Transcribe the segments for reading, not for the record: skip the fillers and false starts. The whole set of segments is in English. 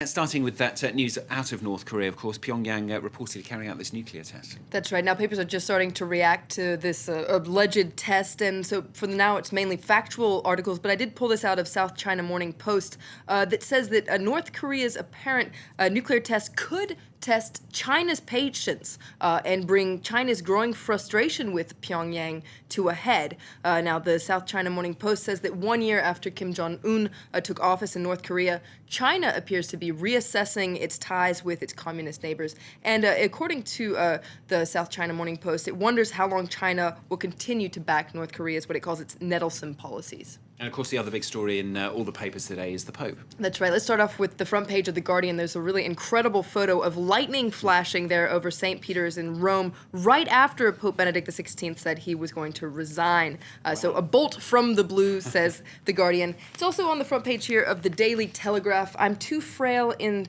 Starting with that news out of North Korea, of course, Pyongyang reportedly carrying out this nuclear test. That's right. Now papers are just starting to react to this alleged test, and so for now it's mainly factual articles, but I did pull this out of South China Morning Post that says that North Korea's apparent nuclear test could test China's patience and bring China's growing frustration with Pyongyang to a head. Now, the South China Morning Post says that 1 year after Kim Jong-un took office in North Korea, China appears to be reassessing its ties with its communist neighbors. And according to the South China Morning Post, it wonders how long China will continue to back North Korea's, what it calls its nettlesome policies. And of course, the other big story in all the papers today is the Pope. That's right. Let's start off with the front page of The Guardian. There's a really incredible photo of lightning flashing there over St. Peter's in Rome right after Pope Benedict XVI said he was going to resign. So a bolt from the blue, says The Guardian. It's also on the front page here of the Daily Telegraph. I'm too frail in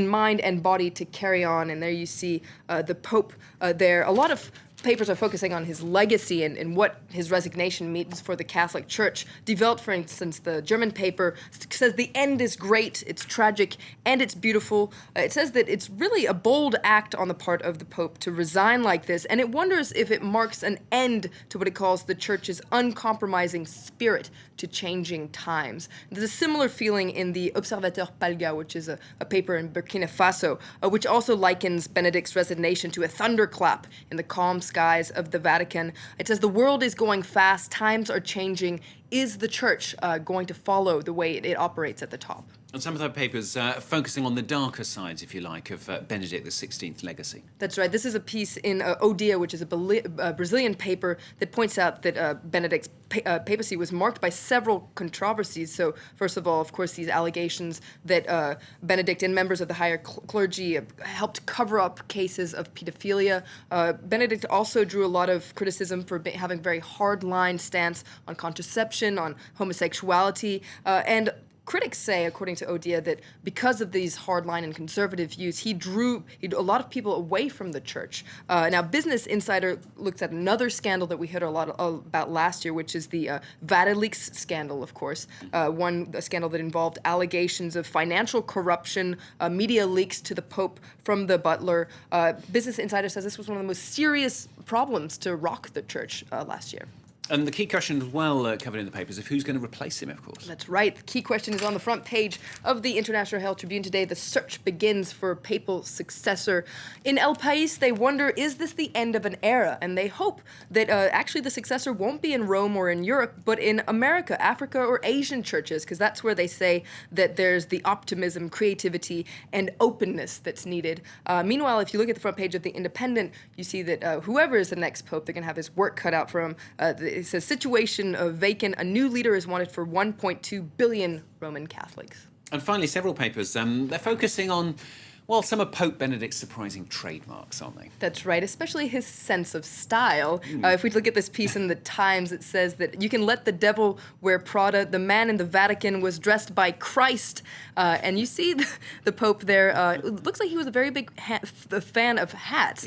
mind and body to carry on. And there you see the Pope there. A lot of papers are focusing on his legacy and what his resignation means for the Catholic Church. Die Welt, for instance, the German paper, says the end is great, it's tragic, and it's beautiful. It says that it's really a bold act on the part of the Pope to resign like this, and it wonders if it marks an end to what it calls the Church's uncompromising spirit to changing times. There's a similar feeling in the Observateur Palgaaa, which is a paper in Burkina Faso, which also likens Benedict's resignation to a thunderclap in the calm skies of the Vatican. It says the world is going fast, times are changing. Is the Church going to follow the way it operates at the top? And some of the papers focusing on the darker sides, if you like, of Benedict XVI's legacy. That's right. This is a piece in O Dia, which is a Brazilian paper that points out that Benedict's papacy was marked by several controversies. So, first of all, of course, these allegations that Benedict and members of the higher clergy helped cover up cases of pedophilia. Benedict also drew a lot of criticism for having a very hard-line stance on contraception, on homosexuality, and critics say, according to Odia, that because of these hardline and conservative views, he drew a lot of people away from the Church. Now, Business Insider looks at another scandal that we heard a lot about last year, which is the VatiLeaks scandal, of course. A scandal that involved allegations of financial corruption, media leaks to the Pope from the butler. Business Insider says this was one of the most serious problems to rock the Church last year. And the key question as well covered in the papers of who's going to replace him, of course. That's right. The key question is on the front page of the International Herald Tribune today. The search begins for a papal successor. In El País, they wonder, is this the end of an era? And they hope that actually the successor won't be in Rome or in Europe, but in America, Africa, or Asian churches, because that's where they say that there's the optimism, creativity, and openness that's needed. Meanwhile, if you look at the front page of The Independent, you see that whoever is the next pope, they're going to have his work cut out for him. It says, situation vacant, a new leader is wanted for 1.2 billion Roman Catholics. And finally, several papers, they're focusing on, well, some of Pope Benedict's surprising trademarks, aren't they? That's right, especially his sense of style. If we look at this piece in the Times, it says that you can let the devil wear Prada. The man in the Vatican was dressed by Christ. And you see the Pope there. It looks like he was a very big fan of hats,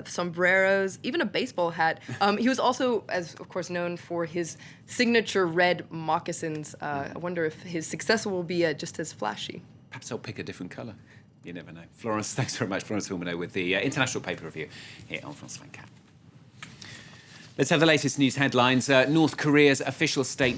sombreros, even a baseball hat. He was also, as of course, known for his signature red moccasins. I wonder if his successor will be just as flashy. Perhaps I'll pick a different colour. You never know. Florence, thanks very much. Florence VILLEMINOT with the International Paper Review here on France 24. Let's have the latest news headlines. North Korea's official state